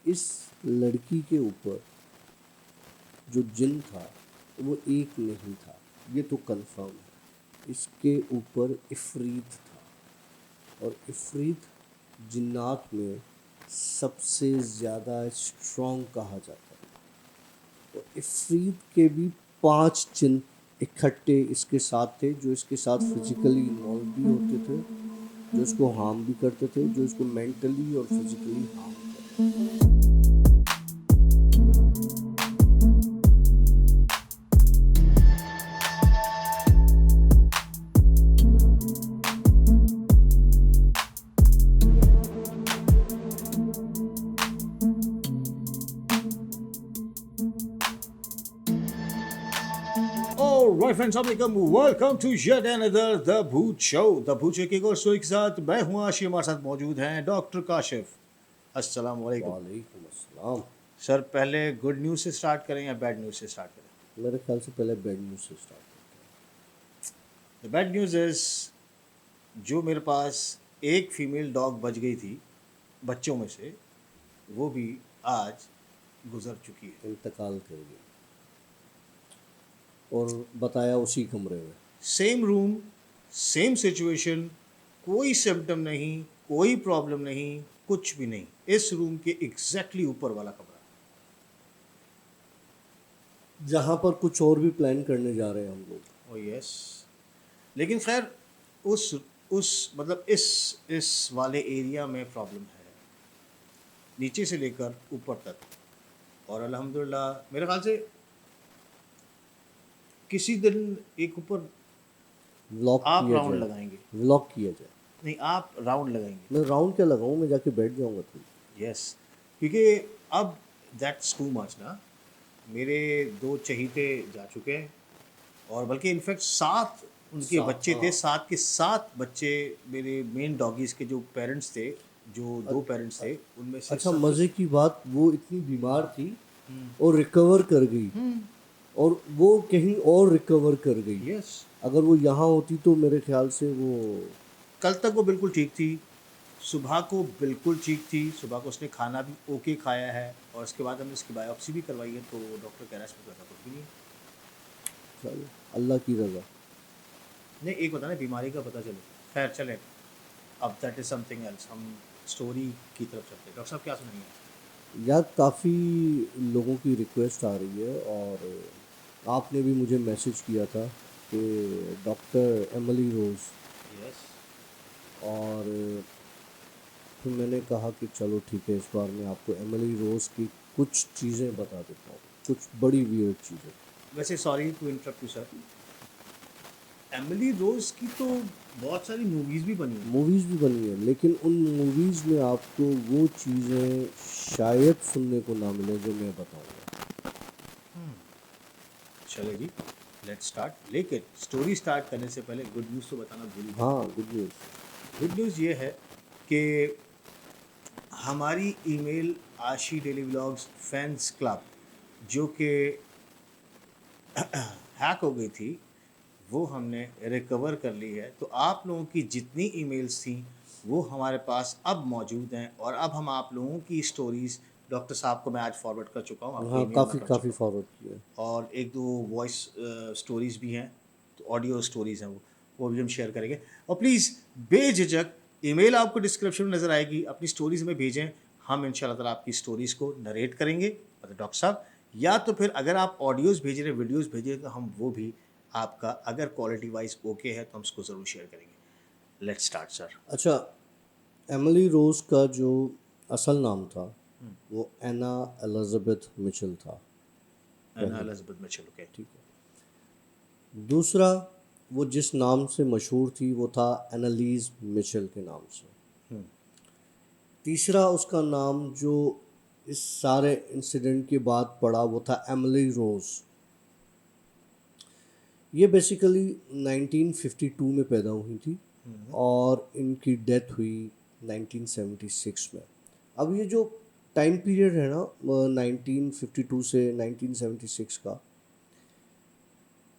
इस लड़की के ऊपर जो जिन था वो एक नहीं था, ये तो कंफर्म है। इसके ऊपर इफ़रीत था, और इफ़रीत जिन्नात में सबसे ज़्यादा स्ट्रॉन्ग कहा जाता है। तो इफ़रीत के भी 5 जिन इकट्ठे इसके साथ थे, जो इसके साथ फिजिकली इन्वॉल्व भी होते थे, जो इसको हार्म भी करते थे, जो इसको मेंटली और फिजिकली हार्म करते थे। Alright friends, अस्सलाम welcome to yet another the Bhoot show. The Bhoot show की एक और स्टोरी के साथ मैं हूं आशी, हमारे साथ मौजूद हैं डॉक्टर काशिफ। अस्सलाम वालेकुम वालेकुम अस्सलाम। सर। पहले गुड न्यूज़ से स्टार्ट करें या बैड न्यूज़ से स्टार्ट करें? मेरे ख्याल से पहले बैड न्यूज़ से स्टार्ट करते द बैड न्यूज़ इज़, जो मेरे पास एक फीमेल डॉग बच गई थी बच्चों में से, वो भी आज गुजर चुकी है। हैं। इंतकाल कर गई, और बताया उसी कमरे में। सेम रूम, सेम सिचुएशन, कोई सिम्टम नहीं, कोई प्रॉब्लम नहीं, कुछ भी नहीं। इस रूम के एग्जैक्टली ऊपर वाला कमरा। जहाँ पर कुछ और भी प्लान करने जा रहे हैं हम लोग। ओ यस। लेकिन खैर उस मतलब इस वाले एरिया में प्रॉब्लम है, नीचे से लेकर ऊपर तक। और अल्हम्दुलिल्लाह मेरे ख्याल से किसी दिन एक ऊपर व्लॉग आप किया राउंड जाए, लगाएंगे। व्लॉग किया जाए। नहीं, आप राउंड लगाएंगे। मैं राउंड क्या लगाऊं, मैं जाके बैठ जाऊंगा थोड़ी। यस, क्योंकि अब दैट्स टू मच ना। मेरे 2 चहीते जा चुके हैं, और बल्कि इनफैक्ट 7 उनके बच्चे थे। हाँ। 7 के 7 बच्चे मेरे मेन डॉगीज़ के जो पेरेंट्स थे, जो 2 पेरेंट्स थे, उनमें से अच्छा, सब मज़े की बात, वो इतनी बीमार थी और रिकवर कर गई, और वो कहीं और रिकवर कर गई। यस। अगर वो यहाँ होती तो मेरे ख्याल से वो कल तक वो बिल्कुल ठीक थी, सुबह को बिल्कुल ठीक थी। सुबह को उसने खाना भी ओके खाया है, और उसके बाद हमने उसकी बायोप्सी भी करवाई है, तो डॉक्टर कह रहा है इसमें ज़्यादा कुछ भी नहीं है। चलो, अल्लाह की रज़ा। नहीं, एक होता है ना बीमारी का पता चले। खैर चलें, अब दैट इज़ समथिंग एल्स। हम स्टोरी की तरफ चलते हैं। डॉक्टर साहब क्या सुनाइए? यार, काफ़ी लोगों की रिक्वेस्ट आ रही है, और आपने भी मुझे मैसेज किया था कि डॉक्टर एमिली रोज़, यस। और फिर मैंने कहा कि चलो ठीक है, इस बार मैं आपको एमिली रोज़ की कुछ चीज़ें बता देता हूँ, कुछ बड़ी वियर्ड चीज़ें। वैसे sorry to interrupt you sir, Emily Rose की तो बहुत सारी मूवीज़ भी बनी हैं। मूवीज़ भी बनी है, लेकिन उन मूवीज़ में आपको वो चीज़ें शायद सुनने को ना मिले जो मैं बताऊँगा। चले जी, लेट्स स्टार्ट। लेकिन स्टोरी स्टार्ट करने से पहले गुड न्यूज़ तो बताना भूल गए। हाँ, गुड न्यूज़। गुड न्यूज़ ये है कि हमारी ईमेल आशी डेली व्लॉग्स फैंस क्लब, जो कि हैक हो गई थी, वो हमने रिकवर कर ली है। तो आप लोगों की जितनी ईमेल्स थी वो हमारे पास अब मौजूद हैं, और अब हम आप लोगों की स्टोरीज़ डॉक्टर साहब को मैं आज फॉरवर्ड कर चुका हूँ, आपके हाँ, ईमेल में काफ़ी कर काफ़ी चुका हूँ। फॉरवर्ड किया। और 1-2 वॉइस स्टोरीज़ भी हैं, तो ऑडियो स्टोरीज़ हैं, वो भी हम शेयर करेंगे। और प्लीज़ बेझिझक, ईमेल आपको डिस्क्रिप्शन में नज़र आएगी, अपनी स्टोरीज़ में भेजें। हम इंशाल्लाह ताला आपकी स्टोरीज़ को नरेट करेंगे, मतलब डॉक्टर साहब, या तो फिर अगर आप ऑडियोज़ भेज रहे हैं, वीडियोज़ भेज रहे हैं, तो हम वो भी आपका, अगर क्वालिटी वाइज ओके है तो हम उसको ज़रूर शेयर करेंगे। Let's start sir. अच्छा, एमिली रोज़ का जो असल नाम था वो एना एलिज़ाबेथ मिचेल था, एना पहली। Elizabeth Mitchell, okay. ठीक है। दूसरा, वो जिस नाम से मशहूर थी वो था एनालीज मिचेल के नाम से। तीसरा उसका नाम जो इस सारे इंसिडेंट के बाद पड़ा वो था एमिली रोज़। ये बेसिकली 1952 में पैदा हुई थी, और इनकी डेथ हुई 1976 में। अब ये जो टाइम पीरियड है ना, 1952 से 1976 का,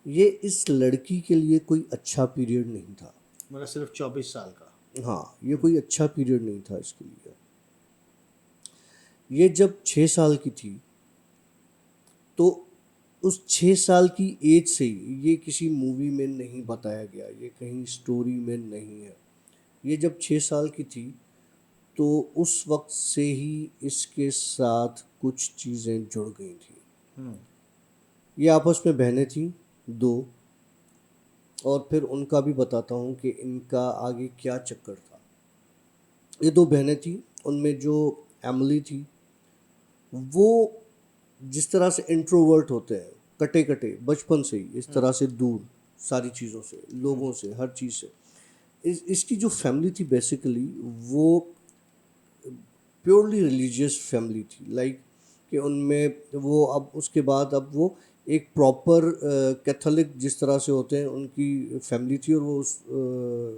ये इस लड़की के लिए कोई अच्छा पीरियड नहीं था। मतलब सिर्फ 24 साल का। हाँ, ये कोई अच्छा पीरियड नहीं था इसके लिए। ये जब 6 साल की थी तो उस 6 साल की एज से ही, ये किसी मूवी में नहीं बताया गया, ये कहीं स्टोरी में नहीं है, ये जब 6 साल की थी तो उस वक्त से ही इसके साथ कुछ चीज़ें जुड़ गई थी। ये आपस में बहनें थीं, दो, और फिर उनका भी बताता हूँ कि इनका आगे क्या चक्कर था। ये दो बहनें थीं, उनमें जो एमिली थी, वो जिस तरह से इंट्रोवर्ट होते हैं, कटे कटे बचपन से ही इस तरह से दूर, सारी चीज़ों से, लोगों से, हर चीज़ से। इसकी जो फैमिली थी बेसिकली, वो प्योरली रिलीजियस फैमिली थी, लाइक कि उनमें वो, अब उसके बाद अब वो एक प्रॉपर कैथोलिक जिस तरह से होते हैं उनकी फैमिली थी, और वो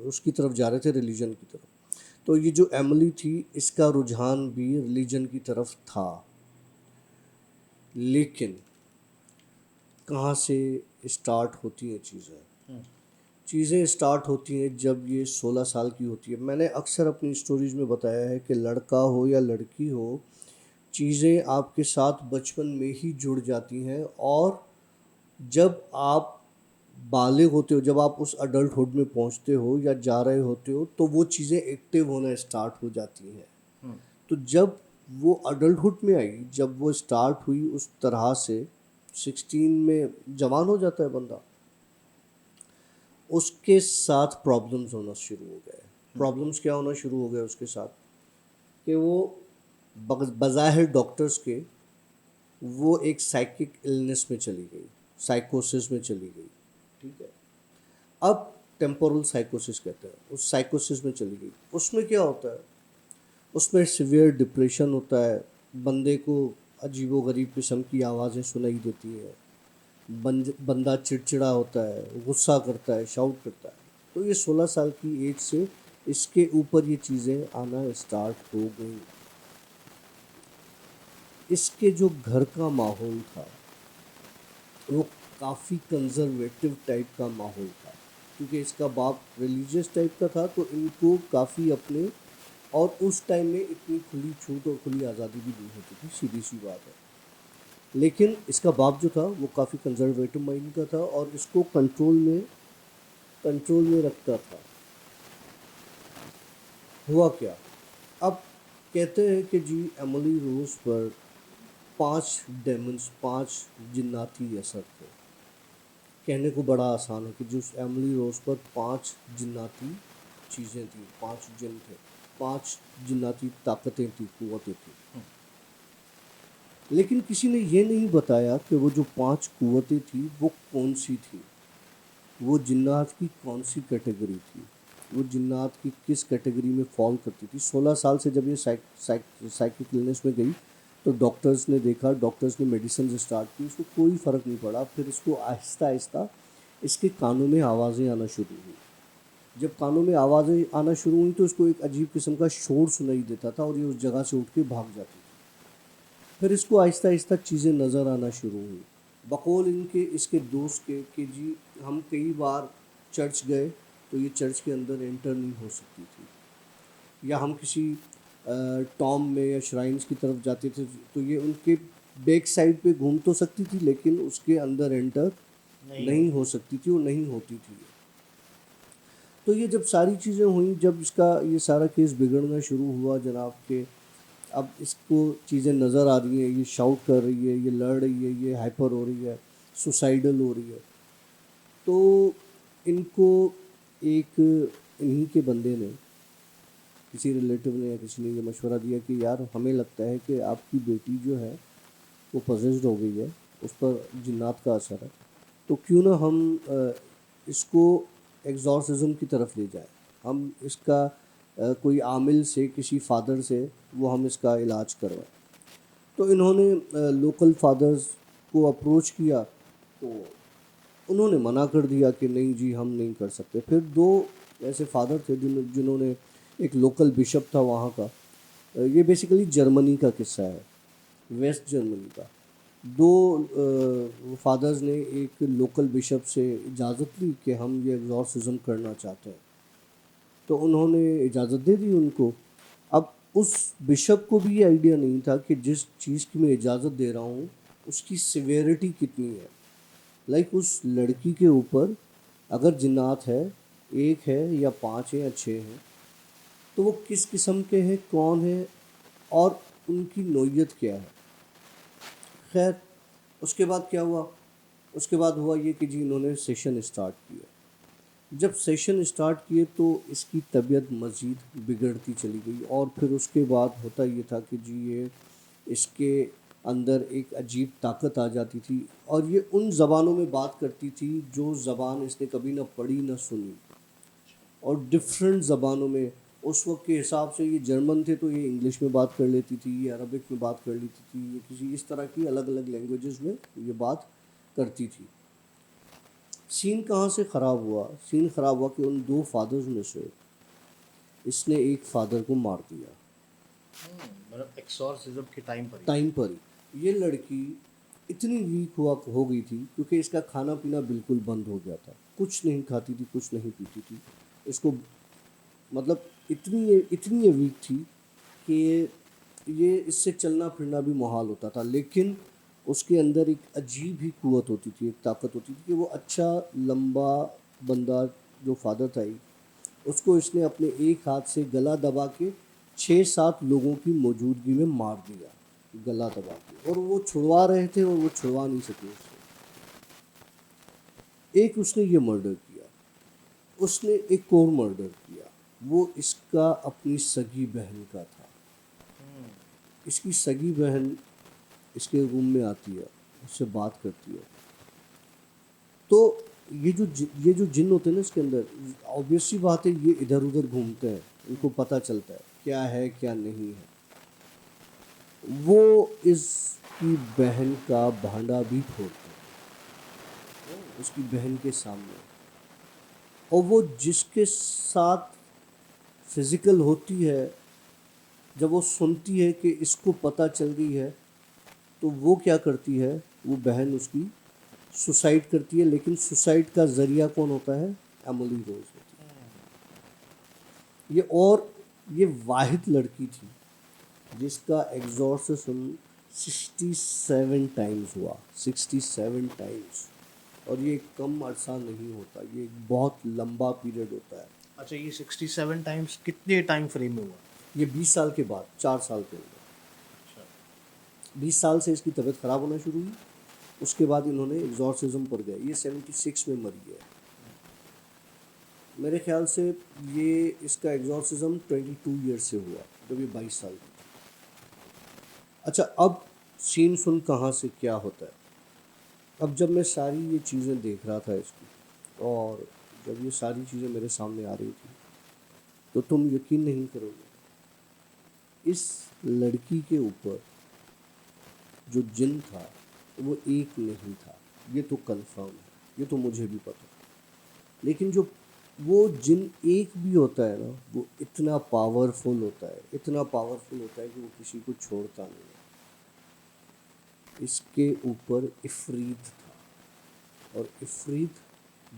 उसकी तरफ जा रहे थे, रिलीजन की तरफ। तो ये जो एमिली थी, इसका रुझान भी रिलीजन की तरफ था, लेकिन कहाँ से स्टार्ट होती हैं चीज़ें? चीज़ें स्टार्ट होती हैं जब ये 16 साल की होती है। मैंने अक्सर अपनी स्टोरीज़ में बताया है कि लड़का हो या लड़की हो, चीज़ें आपके साथ बचपन में ही जुड़ जाती हैं, और जब आप बालिग होते हो, जब आप उस अडल्टहुड में पहुंचते हो या जा रहे होते हो, तो वो चीज़ें एक्टिव होना स्टार्ट हो जाती हैं। तो जब वो अडल्टहुड में आई, जब वो स्टार्ट हुई उस तरह से, 16 में जवान हो जाता है बंदा, उसके साथ प्रॉब्लम्स होना शुरू हो गए। प्रॉब्लम्स क्या होना शुरू हो गए उसके साथ, कि वो बज़ाहिर डॉक्टर्स के, वो एक साइकिक इलनेस में चली गई, साइकोसिस में चली गई, ठीक है। अब टेम्पोरल साइकोसिस कहते हैं, उस साइकोसिस में चली गई। उसमें क्या होता है, उसमें सिवियर डिप्रेशन होता है, बंदे को अजीबोगरीब किस्म की आवाज़ें सुनाई देती है, बंदा चिड़चिड़ा होता है, गुस्सा करता है, शाउट करता है। तो ये 16 साल की एज से इसके ऊपर ये चीज़ें आना स्टार्ट हो गई। इसके जो घर का माहौल था, वो काफ़ी कंजर्वेटिव टाइप का माहौल था, क्योंकि इसका बाप रिलीजियस टाइप का था, तो इनको काफ़ी अपने, और उस टाइम में इतनी खुली छूट और खुली आज़ादी भी नहीं होती थी, सीधी सी बात है। लेकिन इसका बाप जो था वो काफ़ी कंजर्वेटिव माइंड का था, और इसको कंट्रोल में रखता था। हुआ क्या, अब कहते हैं कि जी एमिली रोज पर 5 डेमन्स, 5 जिन्नाती असर थे। कहने को बड़ा आसान है कि जो एमिली रोज पर 5 जिन्नाती चीज़ें थी, 5 जिन थे, 5 जिन्नाती ताकतें थी, कुव्वतें थी। लेकिन किसी ने ये नहीं बताया कि वो जो 5 कुव्वतें थी वो कौन सी थी, वो जिन्नात की कौन सी कैटेगरी थी, वो जिन्नात की किस कैटेगरी में फॉल करती थी। 16 साल से जब ये साइकिक इलनेस में गई, तो डॉक्टर्स ने देखा, डॉक्टर्स ने मेडिसिन स्टार्ट की, उसको कोई फ़र्क नहीं पड़ा। फिर इसको आहिस्ता आहिस्ता इसके कानों में आवाज़ें आना शुरू हुई। जब कानों में आवाज़ें आना शुरू हुई तो इसको एक अजीब किस्म का शोर सुनाई देता था, और ये उस जगह से उठ के भाग जाती थी। फिर इसको आहिस्ता आहिस्ता चीज़ें नज़र आना शुरू हुई। बकौल इनके, इसके दोस्त के, कि जी हम कई बार चर्च गए तो ये चर्च के अंदर एंटर नहीं हो सकती थी, या हम किसी टॉम में या श्राइन्स की तरफ जाते थे तो ये उनके बैक साइड पे घूम तो सकती थी, लेकिन उसके अंदर एंटर नहीं हो सकती थी, वो नहीं होती थी। तो ये जब सारी चीज़ें हुई, जब इसका ये सारा केस बिगड़ना शुरू हुआ जनाब के, अब इसको चीज़ें नज़र आ रही हैं, ये शाउट कर रही है, ये लड़ रही है, ये हाइपर हो रही है, सुसाइडल हो रही है। तो इनको एक, इन्हीं के बंदे ने, किसी रिलेटिव ने या किसी ने ये मशवरा दिया कि यार हमें लगता है कि आपकी बेटी जो है वो पजेस्ड हो गई है, उस पर जिन्नात का असर है, तो क्यों ना हम इसको एग्जॉर्सिज्म की तरफ ले जाएं, हम इसका कोई आमिल से, किसी फादर से वो हम इसका इलाज करवाएं। तो इन्होंने लोकल फादर्स को अप्रोच किया, तो उन्होंने मना कर दिया कि नहीं जी हम नहीं कर सकते। फिर दो ऐसे फादर थे जिन्होंने, एक लोकल बिशप था वहाँ का, ये बेसिकली जर्मनी का किस्सा है, वेस्ट जर्मनी का। दो फादर्स ने एक लोकल बिशप से इजाज़त ली कि हम ये एग्जॉर्सिज्म करना चाहते हैं, तो उन्होंने इजाज़त दे दी उनको। अब उस बिशप को भी ये आइडिया नहीं था कि जिस चीज़ की मैं इजाज़त दे रहा हूँ उसकी सिवियरिटी कितनी है। लाइक उस लड़की के ऊपर अगर जिन्नात है, एक है या पांच है या छः हैं, तो वो किस किस्म के हैं, कौन है और उनकी नौयत क्या है। खैर, उसके बाद क्या हुआ? उसके बाद हुआ ये कि जी इन्होंने सेशन स्टार्ट किया। जब सेशन स्टार्ट किए तो इसकी तबीयत मज़ीद बिगड़ती चली गई और फिर उसके बाद होता ये था कि जी ये इसके अंदर एक अजीब ताकत आ जाती थी और ये उन ज़बानों में बात करती थी जो ज़बान इसने कभी ना पढ़ी ना सुनी, और डिफरेंट ज़बानों में। उस वक्त के हिसाब से ये जर्मन थे तो ये इंग्लिश में बात कर लेती थी, ये अरबिक में बात कर लेती थी, ये किसी इस तरह की अलग अलग लैंग्वेजेस में ये बात करती थी। सीन कहाँ से ख़राब हुआ? सीन ख़राब हुआ कि उन दो फादर्स में से इसने एक फादर को मार दिया मतलब एक्सॉर्सिज्म के टाइम पर ही। टाइम पर ही। ये लड़की इतनी वीक हुआ हो गई थी क्योंकि इसका खाना पीना बिल्कुल बंद हो गया था, कुछ नहीं खाती थी, कुछ नहीं पीती थी। इसको मतलब इतनी ये वीक थी कि ये इससे चलना फिरना भी मुहाल होता था। लेकिन उसके अंदर एक अजीब ही कुव्वत होती थी, एक ताकत होती थी कि वो अच्छा लंबा बंदा जो फादर था एक, उसको इसने अपने एक हाथ से गला दबा के 6-7 लोगों की मौजूदगी में मार दिया, गला दबा के। और वो छुड़वा रहे थे और वो छुड़वा नहीं सके उससे। एक उसने ये मर्डर किया, उसने एक और मर्डर किया। वो इसका अपनी सगी बहन का था। इसकी सगी बहन इसके रूम में आती है, उससे बात करती है। तो ये जो जिन होते हैं ना इसके अंदर, ऑब्वियस सी बात है ये इधर उधर घूमते हैं, इनको पता चलता है क्या है क्या नहीं है। वो इसकी बहन का भांडा भी फोड़ते हैं उसकी बहन के सामने। और वो जिसके साथ फिजिकल होती है, जब वो सुनती है कि इसको पता चल गई है, तो वो क्या करती है, वो बहन उसकी सुसाइड करती है। लेकिन सुसाइड का ज़रिया कौन होता है? एमिली रोज होती है ये। और ये वाहिद लड़की थी जिसका एग्जॉर्सिज्म 67 टाइम्स हुआ, 67 टाइम्स। और ये कम अरसा नहीं होता, ये एक बहुत लंबा पीरियड होता है। अच्छा, ये 67 टाइम्स कितने टाइम फ्रेम में हुआ? ये 20 साल के बाद, 4 साल के अंदर। 20 साल से इसकी तबीयत ख़राब होना शुरू हुई, उसके बाद इन्होंने एग्जॉर्सिज्म पर गए। ये 76 में मरी है मेरे ख्याल से। ये इसका एग्जॉर्सिज्म 22 ईयर से हुआ, जब ये 22 साल की थी। अच्छा, अब सीन सुन कहाँ से क्या होता है। अब जब मैं सारी ये चीज़ें देख रहा था इसकी, और जब ये सारी चीज़ें मेरे सामने आ रही थी, तो तुम यकीन नहीं करोगे, इस लड़की के ऊपर जो जिन था वो एक नहीं था। ये तो कंफर्म है, ये तो मुझे भी पता है। लेकिन जो वो जिन एक भी होता है ना, वो इतना पावरफुल होता है, इतना पावरफुल होता है कि वो किसी को छोड़ता नहीं है। इसके ऊपर इफ़रीत था, और इफ़रीत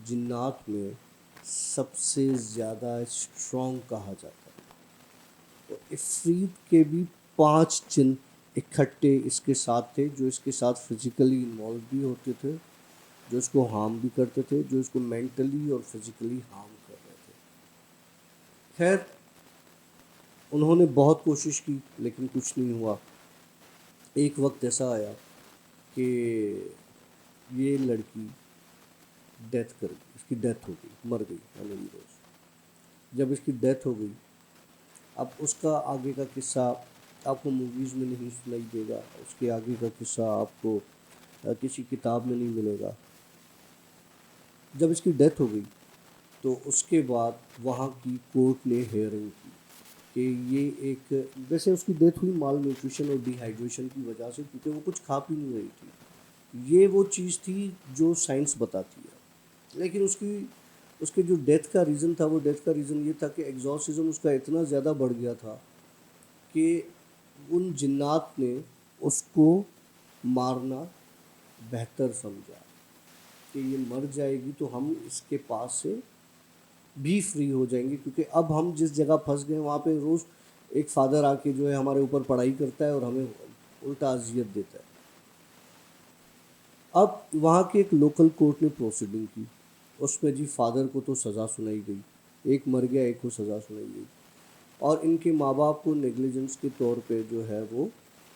जिन्नात में सबसे ज़्यादा स्ट्रॉन्ग कहा जाता है। तो इफ़रीत के भी 5 जिन इकट्ठे इसके साथ थे, जो इसके साथ फिज़िकली इन्वॉल्व भी होते थे, जो इसको हार्म भी करते थे, जो इसको मेंटली और फिज़िकली हार्म कर रहे थे। खैर, उन्होंने बहुत कोशिश की लेकिन कुछ नहीं हुआ। एक वक्त ऐसा आया कि ये लड़की डेथ कर गई, इसकी डेथ हो गई, मर गई एमिली रोज। जब इसकी डेथ हो गई, अब उसका आगे का किस्सा आपको मूवीज़ में नहीं सुनाई देगा, उसके आगे का किस्सा आपको किसी किताब में नहीं मिलेगा। जब इसकी डेथ हो गई तो उसके बाद वहाँ की कोर्ट ने हेयरिंग की कि ये एक, वैसे उसकी डेथ हुई माल न्यूट्रिशन और डिहाइड्रेशन की वजह से, क्योंकि वो कुछ खा पी नहीं रही थी। ये वो चीज़ थी जो साइंस बताती है। लेकिन उसके जो डेथ का रीज़न था, वो डेथ का रीज़न ये था कि एग्जॉर्सिज्म उसका इतना ज़्यादा बढ़ गया था कि उन जिन्नात ने उसको मारना बेहतर समझा कि ये मर जाएगी तो हम इसके पास से भी फ्री हो जाएंगे, क्योंकि अब हम जिस जगह फंस गए वहाँ पे रोज़ एक फादर आके जो है हमारे ऊपर पढ़ाई करता है और हमें उल्टा अजियत देता है। अब वहाँ के एक लोकल कोर्ट ने प्रोसीडिंग की, उसमें जी फादर को तो सज़ा सुनाई गई, एक मर गया, एक को सज़ा सुनाई गई, और इनके माँ बाप को नेग्लिजेंस के तौर पे जो है वो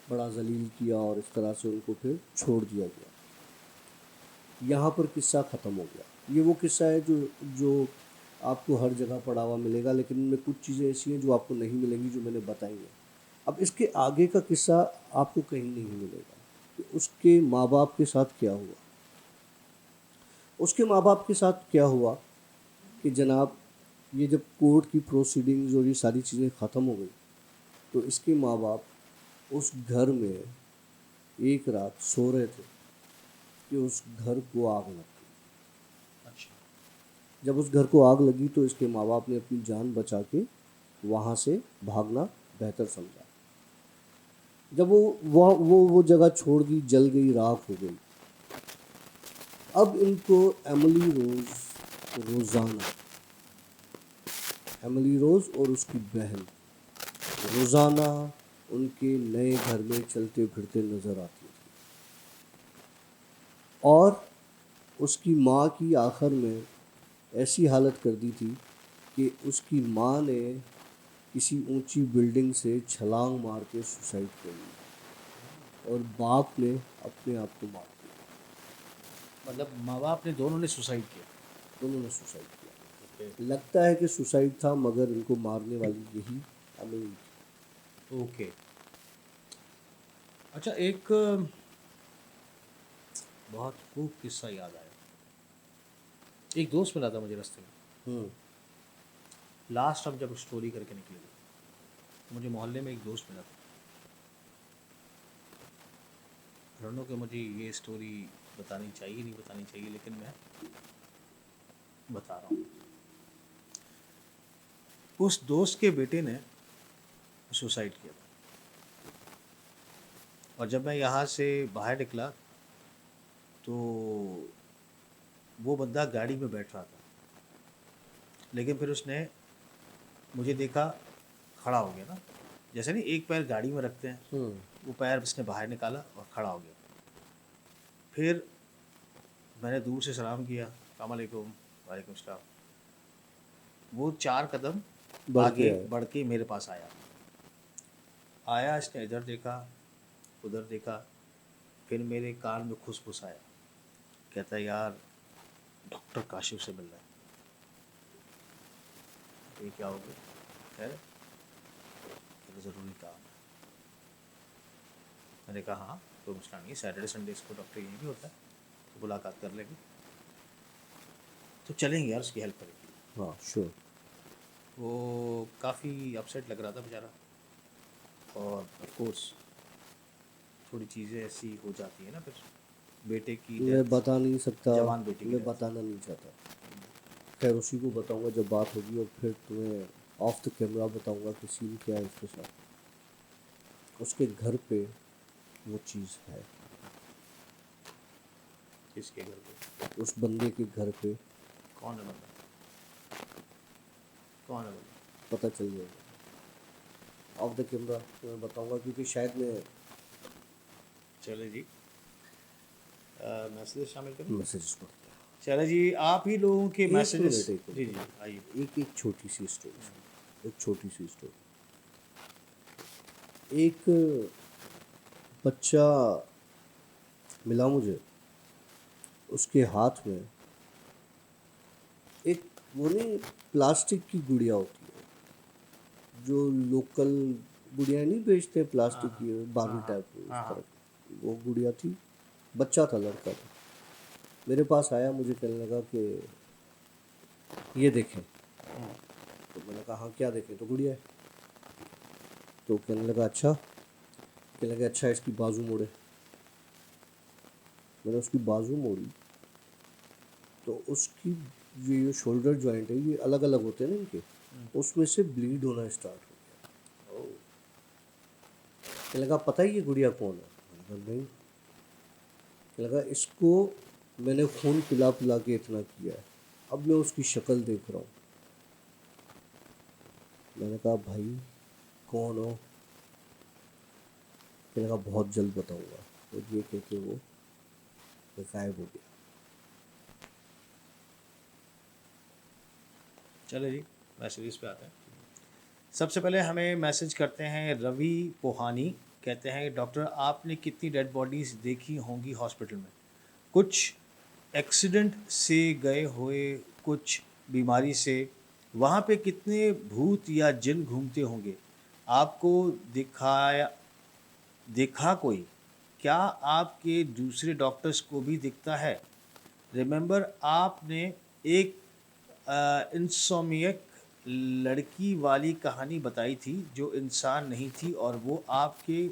बड़ा जलील किया और इस तरह से उनको फिर छोड़ दिया गया। यहाँ पर किस्सा ख़त्म हो गया। ये वो किस्सा है जो जो आपको हर जगह पढ़ा हुआ मिलेगा, लेकिन इनमें कुछ चीज़ें ऐसी हैं जो आपको नहीं मिलेंगी जो मैंने बताई हैं। अब इसके आगे का किस्सा आपको कहीं नहीं मिलेगा कि उसके माँ बाप के साथ क्या हुआ। उसके माँ बाप के साथ क्या हुआ कि जनाब, ये जब कोर्ट की प्रोसीडिंग्स और ये सारी चीज़ें ख़त्म हो गई तो इसके माँ बाप उस घर में एक रात सो रहे थे कि उस घर को आग लग गई। अच्छा। जब उस घर को आग लगी तो इसके माँ बाप ने अपनी जान बचा के वहाँ से भागना बेहतर समझा। जब वो जगह छोड़ दी, जल गई, राख हो गई। अब इनको एमिली रोज़ और उसकी बहन रोज़ाना उनके नए घर में चलते फिरते नज़र आती थी, और उसकी माँ की आखिर में ऐसी हालत कर दी थी कि उसकी माँ ने किसी ऊंची बिल्डिंग से छलांग मार के सुसाइड कर ली और बाप ने अपने आप को मार दिया। मतलब माँ बाप ने दोनों ने सुसाइड किया? दोनों ने सुसाइड किया। लगता है कि सुसाइड था, मगर इनको मारने वाली यही अमीन थी। ओके। अच्छा, एक बहुत खूब किस्सा याद आया। एक दोस्त मिला था मुझे रास्ते में। लास्ट हम जब स्टोरी करके निकले थे तो मुझे मोहल्ले में एक दोस्त मिला था। रनो कि मुझे ये स्टोरी बतानी चाहिए नहीं बतानी चाहिए, लेकिन मैं बता रहा हूँ। उस दोस्त के बेटे ने सुसाइड किया था, और जब मैं यहाँ से बाहर निकला तो वो बंदा गाड़ी में बैठ रहा था, लेकिन फिर उसने मुझे देखा, खड़ा हो गया ना, जैसे नहीं एक पैर गाड़ी में रखते हैं, वो पैर उसने बाहर निकाला और खड़ा हो गया। फिर मैंने दूर से सलाम किया, अस्सलाम वालेकुम। वालेकुम सलाम। वो 4 कदम आगे बढ़ के मेरे पास आया। इसने इधर देखा, उधर देखा, फिर मेरे कान में खुसफुसाया। कहता है, यार डॉक्टर काशिफ से मिलना है। ये क्या हो गया? खैर ज़रूरी काम है। मैंने कहा हाँ, कोई मसला नहीं, सैटरडे संडे को डॉक्टर यहीं भी होता है, तो मुलाकात कर लेंगे, तो चलेंगे यार, उसकी हेल्प करेंगे। हाँ श्योर। वो काफ़ी अपसेट लग रहा था बेचारा, और ऑफ कोर्स थोड़ी चीज़ें ऐसी हो जाती है ना, फिर बेटे की मैं बता नहीं सकता, जवान बेटे की मैं बताना नहीं चाहता। खैर उसी को बताऊंगा जब बात होगी, और फिर तुम्हें ऑफ द कैमरा बताऊंगा कि सीन क्या है उसके साथ। उसके घर पे वो चीज़ है। किसके घर पे? उस बंदे के घर पे। कौन है बंदा? कौन है बंदा? पता चल जाएगा ऑफ द कैमरा, तुम्हें बताऊंगा, क्योंकि शायद मैं चले जी, मैसेज शामिल करें। मैसेज पढ़ता चले जी, आप ही लोगों के हूँ। मैसेजेस। एक जी जी, आइए। एक छोटी सी स्टोरी, एक छोटी सी स्टोरी। एक बच्चा मिला मुझे, उसके हाथ में एक वो नहीं प्लास्टिक की गुड़िया होती है, जो लोकल गुड़िया नहीं बेचते, प्लास्टिक की बारबी टाइप की, उस तरह की वो गुड़िया थी। बच्चा था, लड़का था, मेरे पास आया, मुझे कहने लगा कि ये देखें। तो मैंने कहा हाँ क्या देखें? तो गुड़िया है। तो कहने लगा अच्छा, कहने लगा अच्छा इसकी बाजू मोड़े। मैंने उसकी बाजू मोड़ी तो उसकी ये शोल्डर जॉइंट है, ये अलग अलग होते हैं ना इनके, उसमें से ब्लीड होना स्टार्ट हो गया। कहने लगा पता है ये गुड़िया कौन है? मैंने कहा नहीं। कहने लगा इसको मैंने खून पिला पिला के इतना किया है, अब मैं उसकी शक्ल देख रहा हूँ। मैंने कहा भाई कौन हो? मैंने कहा बहुत जल्द बताऊंगा, और ये कह के वो गायब हो गया। चलो जी, मैसेजेस पे आते हैं। सबसे पहले हमें मैसेज करते हैं रवि पोहानी, कहते हैं डॉक्टर आपने कितनी डेड बॉडीज़ देखी होंगी हॉस्पिटल में? कुछ एक्सीडेंट से गए हुए, कुछ बीमारी से। वहाँ पे कितने भूत या जिन घूमते होंगे? आपको दिखाया दिखा कोई? क्या आपके दूसरे डॉक्टर्स को भी दिखता है? रिमेंबर आपने एक इंसोमियक लड़की वाली कहानी बताई थी जो इंसान नहीं थी और वो आपके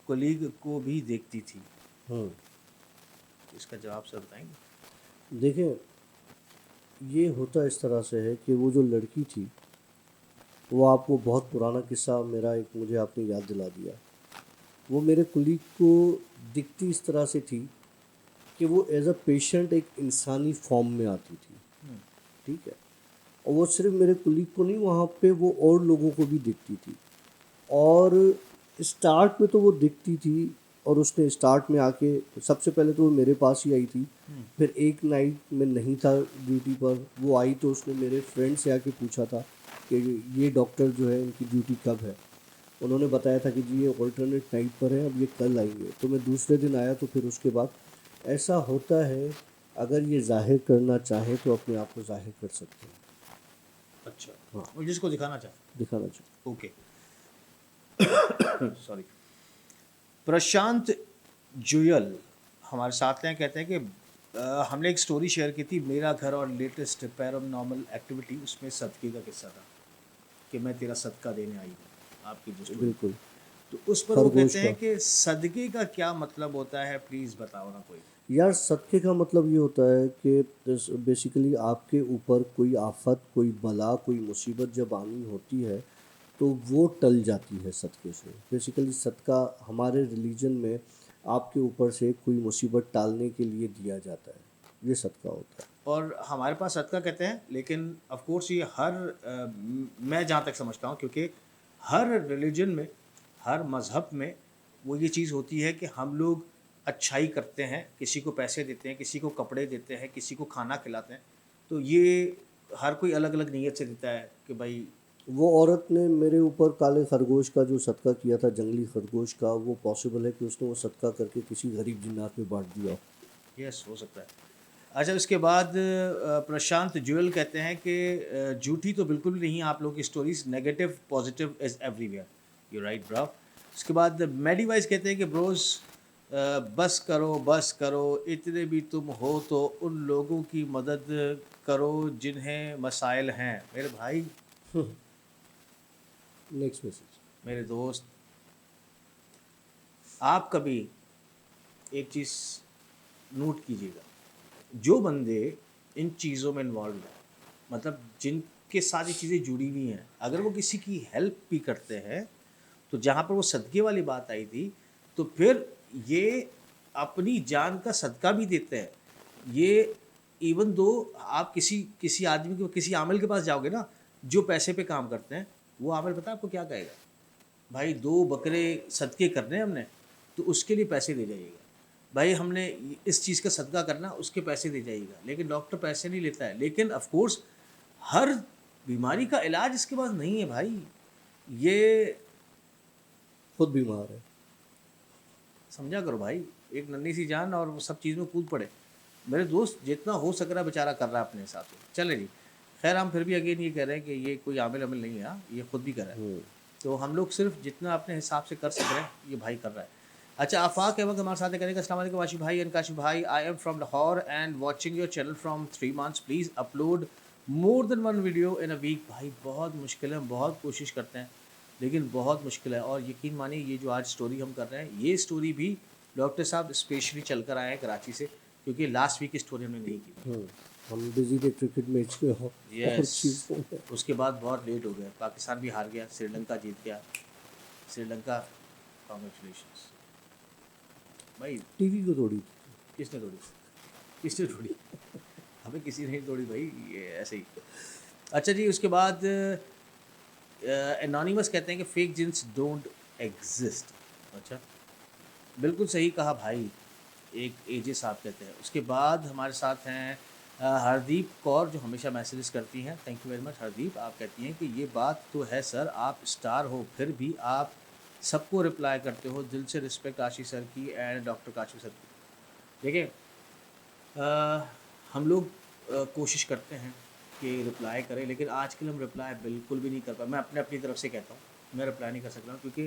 कोलीग को भी देखती थी। हम्म। इसका जवाब सर बताएंगे? देखें, ये होता इस तरह से है कि वो जो लड़की थी, वो आपको बहुत पुराना किस्सा मेरा एक मुझे आपने याद दिला दिया। वो मेरे कुलीग को दिखती इस तरह से थी कि वो एज अ पेशेंट एक इंसानी फॉर्म में आती थी, ठीक है। और वो सिर्फ मेरे कुलीग को नहीं, वहाँ पे वो और लोगों को भी दिखती थी। और स्टार्ट में तो वो दिखती थी, और उसने स्टार्ट में आके सबसे पहले तो वो मेरे पास ही आई थी। फिर एक नाइट में नहीं था ड्यूटी पर, वो आई तो उसने मेरे फ्रेंड से आके पूछा था कि ये डॉक्टर जो है इनकी ड्यूटी कब है। उन्होंने बताया था कि जी ये ऑल्टरनेट नाइट पर है, अब ये कल आएंगे। तो मैं दूसरे दिन आया, तो फिर उसके बाद ऐसा होता है, अगर ये जाहिर करना चाहे तो अपने आप को जाहिर कर सकते हैं। अच्छा, हाँ, और जिसको दिखाना चाहे। दिखाना चाहिए। ओके। सॉरी। प्रशांत जुयल हमारे साथ हैं, कहते हैं कि हमने एक स्टोरी शेयर की थी, मेरा घर और लेटेस्ट पैरानॉर्मल एक्टिविटी, उसमें सदक़े का किस्सा था कि मैं तेरा सदका देने आई हूँ, आपकी जो स्टोरी। बिल्कुल। तो उस पर वो खरगोश कहते का। हैं कि सदक़े का क्या मतलब होता है, प्लीज़ बताओ ना कोई। यार, सदक़े का मतलब ये होता है कि बेसिकली आपके ऊपर कोई आफत, कोई बला, कोई मुसीबत जब आनी होती है, तो वो टल जाती है सदक़े से। बेसिकली सदका हमारे रिलीजन में आपके ऊपर से कोई मुसीबत टालने के लिए दिया जाता है, ये सदका होता है। और हमारे पास सदका कहते हैं, लेकिन ऑफ कोर्स ये हर मैं जहाँ तक समझता हूँ, क्योंकि हर रिलीजन में, हर मज़हब में वो ये चीज़ होती है कि हम लोग अच्छाई करते हैं, किसी को पैसे देते हैं, किसी को कपड़े देते हैं, किसी को खाना खिलाते हैं। तो ये हर कोई अलग अलग नीयत से देता है कि भाई। वो औरत ने मेरे ऊपर काले खरगोश का जो सदका किया था, जंगली खरगोश का, वो पॉसिबल है कि उसने वो सदका करके किसी गरीब जिन्नात में बांट दिया हो। यस, हो सकता है। अच्छा, उसके बाद प्रशांत जुएल कहते हैं कि झूठी तो बिल्कुल भी नहीं आप लोगों की stories, negative positive is everywhere. You right bro. उसके बाद मेडीवाइज कहते हैं कि ब्रोज बस करो, इतने भी तुम हो तो उन लोगों की मदद करो जिन्हें मसाइल हैं। मेरे भाई, नेक्स्ट मैसेज। मेरे दोस्त, आप कभी एक चीज़ नोट कीजिएगा, जो बंदे इन चीज़ों में इन्वॉल्व हैं, मतलब जिनके साथ ये चीज़ें जुड़ी हुई हैं, अगर वो किसी की हेल्प भी करते हैं, तो जहाँ पर वो सदक़े वाली बात आई थी, तो फिर ये अपनी जान का सदका भी देते हैं। ये इवन दो आप किसी किसी आदमी को, किसी आमिल के पास जाओगे ना, जो पैसे पे काम करते हैं, वो आमिल पता है आपको क्या कहेगा? भाई 2 बकरे सदके करने हैं हमने, तो उसके लिए पैसे दे जाइएगा। भाई हमने इस चीज़ का सदका करना, उसके पैसे दे जाइएगा। लेकिन डॉक्टर पैसे नहीं लेता है। लेकिन ऑफ कोर्स हर बीमारी का इलाज इसके पास नहीं है भाई। ये खुद बीमार है। समझा करो भाई, एक नन्ही सी जान और वो सब चीज़ में कूद पड़े। मेरे दोस्त जितना हो सक रहा है बेचारा कर रहा है अपने हिसाब से। चले जी, खैर हम फिर भी अगेन ये कह रहे हैं कि ये कोई आमिल-अमिल नहीं है, हाँ, ये खुद भी कर रहा है। तो हम लोग सिर्फ जितना अपने हिसाब से कर सक रहे हैं, ये भाई कर रहा है। अच्छा, आफाक अहमद हमारे साथ करेंगे। अस्सलाम वालेकुम आशिफ भाई एंड काशिफ भाई, I am from Lahore and watching your channel from 3 months, please upload more than 1 video in a week. भाई बहुत मुश्किल है, बहुत कोशिश करते हैं, लेकिन बहुत मुश्किल है। और यकीन मानिए, ये जो आज स्टोरी हम कर रहे हैं, ये स्टोरी भी डॉक्टर साहब स्पेशली चल कर आए हैं कराची से, क्योंकि लास्ट वीक की स्टोरी हमने नहीं की। हम बिजी थे क्रिकेट मैच में और यस, चीज़ों में। उसके बाद बहुत लेट हो गया। पाकिस्तान भी हार गया, श्रीलंका जीत गया। श्रीलंका, कॉन्ग्रेचुलेशंस भाई। टीवी को तोड़ी। किसने तोड़ी? किसने तोड़ी? हमें किसी ने नहीं तोड़ी भाई, ये ऐसे ही। अच्छा जी, उसके बाद एनोनिमस कहते हैं कि फेक जिन्स डोंट एग्जिस्ट। अच्छा, बिल्कुल सही कहा भाई, एक एजे साहब कहते हैं। उसके बाद हमारे साथ हैं हरदीप कौर, जो हमेशा मैसेजेस करती हैं। Thank you very much Hardeep. आप कहती हैं कि ये बात तो है सर, आप स्टार हो फिर भी आप सबको रिप्लाई करते हो। दिल से रिस्पेक्ट आशीष सर की एंड डॉक्टर काशिफ सर की। देखिए, हम लोग कोशिश करते हैं कि रिप्लाई करें, लेकिन आजकल हम रिप्लाई बिल्कुल भी नहीं कर पाए। मैं अपनी तरफ से कहता हूँ, मैं रिप्लाई नहीं कर सकता हूँ क्योंकि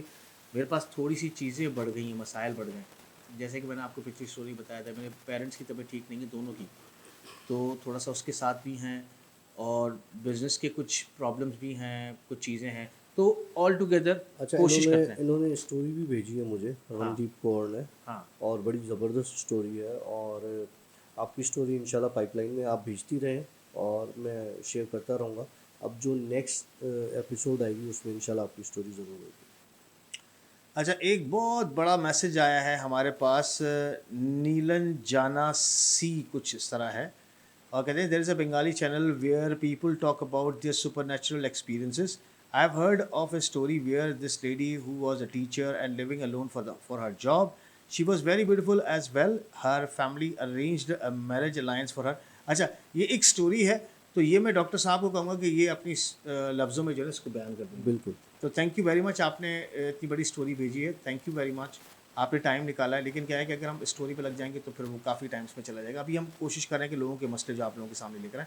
मेरे पास थोड़ी सी चीज़ें बढ़ गई हैं, मसाइल बढ़ गए हैं। जैसे कि मैंने आपको पिछली स्टोरी बताया था, मेरे पेरेंट्स की तबीयत ठीक नहीं है, दोनों की, तो थोड़ा सा उसके साथ भी हैं, और बिज़नेस के कुछ प्रॉब्लम्स भी हैं, कुछ चीज़ें हैं, तो ऑल टुगेदर अच्छा, कोशिश इन्होंने करते हैं। इन्होंने स्टोरी भी भेजी है मुझे, हाँ रणदीप कौर ने, हाँ और बड़ी ज़बरदस्त स्टोरी है। और आपकी स्टोरी इंशाल्लाह पाइपलाइन में आप भेजती रहें और मैं शेयर करता रहूँगा। अब जो नेक्स्ट एपिसोड आएगी उसमें इंशाल्लाह आपकी स्टोरी ज़रूर होगी। अच्छा, एक बहुत बड़ा मैसेज आया है हमारे पास, नीलन जाना सी कुछ इस तरह है, और कहते हैं there is a Bengali channel where people talk about their supernatural experiences. I have heard of a story where this lady who was a teacher and living alone for her job. She was very beautiful as well. Her family arranged a marriage alliance for her. अच्छा, ये एक story है, तो ये मैं doctor साहब को कहूँगा कि ये अपनी लफ्ज़ों में जो है इसको बयान कर देंगे। बिल्कुल। तो थैंक यू वेरी मच, आपने इतनी बड़ी स्टोरी भेजी है, थैंक यू वेरी मच, आपने टाइम निकाला है। लेकिन क्या है कि अगर हम स्टोरी पे लग जाएंगे तो फिर वो काफ़ी टाइम्स में चला जाएगा। अभी हम कोशिश कर रहे हैं कि लोगों के मसले जो आप लोगों के सामने लेकर आएँ।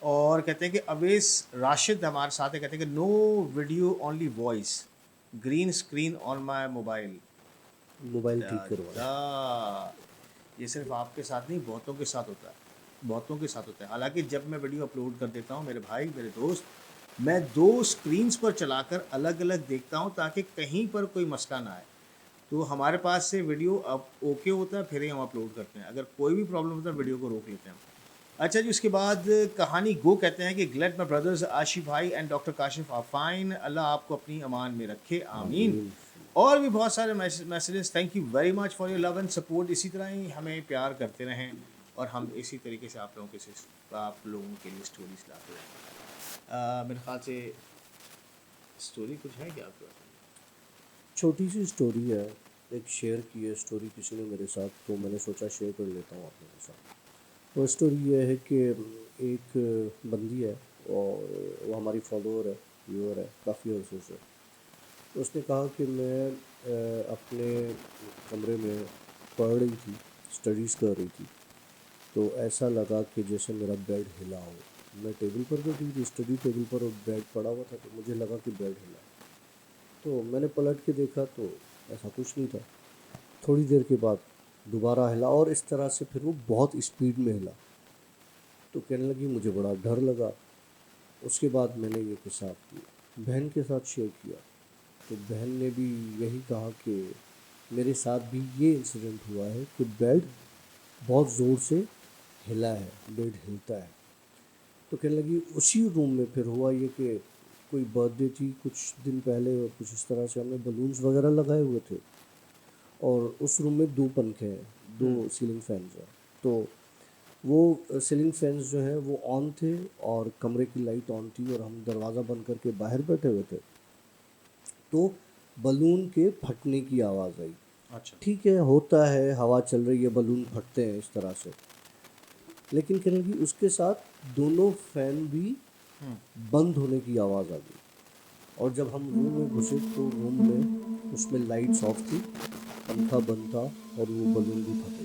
और कहते हैं कि अवेस राशिद हमारे साथ है, कहते हैं कि no video only voice, green screen on my mobile. Mobile ठीक करवाएं। ये सिर्फ आपके साथ नहीं, बहुतों के साथ होता है, बहुतों के साथ होता है। हालांकि जब मैं वीडियो अपलोड कर देता हूँ, मेरे भाई मेरे दोस्त, मैं 2 स्क्रीन्स पर चलाकर अलग अलग देखता हूँ ताकि कहीं पर कोई मसला ना आए। तो हमारे पास से वीडियो अब ओके होता है, फिर ही हम अपलोड करते हैं। अगर कोई भी प्रॉब्लम होता है वीडियो को रोक लेते हैं हम। अच्छा जी, उसके बाद कहानी गो कहते हैं कि ग्लेड माई ब्रदर्स आशिफ भाई and doctor Kashif are fine, Allah आपको अपनी अमान में रखे, आमीन। और भी बहुत सारे messages, thank you very much for your love and support. इसी तरह ही हमें प्यार करते रहें और हम इसी तरीके से आप लोगों के लिए स्टोरीज लाते रहें। मेरे ख्याल से स्टोरी कुछ है क्या आपके पास? छोटी सी स्टोरी है, एक शेयर की है स्टोरी किसी ने मेरे साथ, तो मैंने सोचा शेयर कर लेता हूँ आप लोगों के साथ। तो स्टोरी ये है कि एक बंदी है और वो हमारी फॉलोअर है, व्यूअर है काफ़ी अर्से से। तो उसने कहा कि मैं अपने कमरे में पढ़ रही थी, स्टडीज़ कर रही थी, तो ऐसा लगा कि जैसे मेरा बेड हिला हो। मैं टेबल पर बैठी थी, स्टडी टेबल पर, और बेड पड़ा हुआ था, तो मुझे लगा कि बेड हिला। तो मैंने पलट के देखा तो ऐसा कुछ नहीं था। थोड़ी देर के बाद दोबारा हिला, और इस तरह से फिर वो बहुत स्पीड में हिला। तो कहने लगी मुझे बड़ा डर लगा। उसके बाद मैंने ये किस्सा अपनी बहन के साथ शेयर किया, तो बहन ने भी यही कहा कि मेरे साथ भी ये इंसिडेंट हुआ है कि बेड बहुत ज़ोर से हिला है, बेड हिलता है। तो कहने लगी उसी रूम में फिर हुआ ये कि कोई बर्थडे थी कुछ दिन पहले, और कुछ इस तरह से हमने बलून्स वगैरह लगाए हुए थे, और उस रूम में 2 पंखे हैं, 2 सीलिंग फैंस हैं। तो वो सीलिंग फैंस जो हैं वो ऑन थे और कमरे की लाइट ऑन थी, और हम दरवाज़ा बंद करके बाहर बैठे हुए थे। तो बलून के फटने की आवाज़ आई। अच्छा, ठीक है, होता है, हवा चल रही है, बलून फटते हैं इस तरह से। लेकिन कहने लगी उसके साथ दोनों फैन भी बंद होने की आवाज़ आ गई। और जब हम रूम में घुसे तो रूम में उसमें लाइट्स ऑफ थी, पंखा बंद था, और वो बलून भी फटे।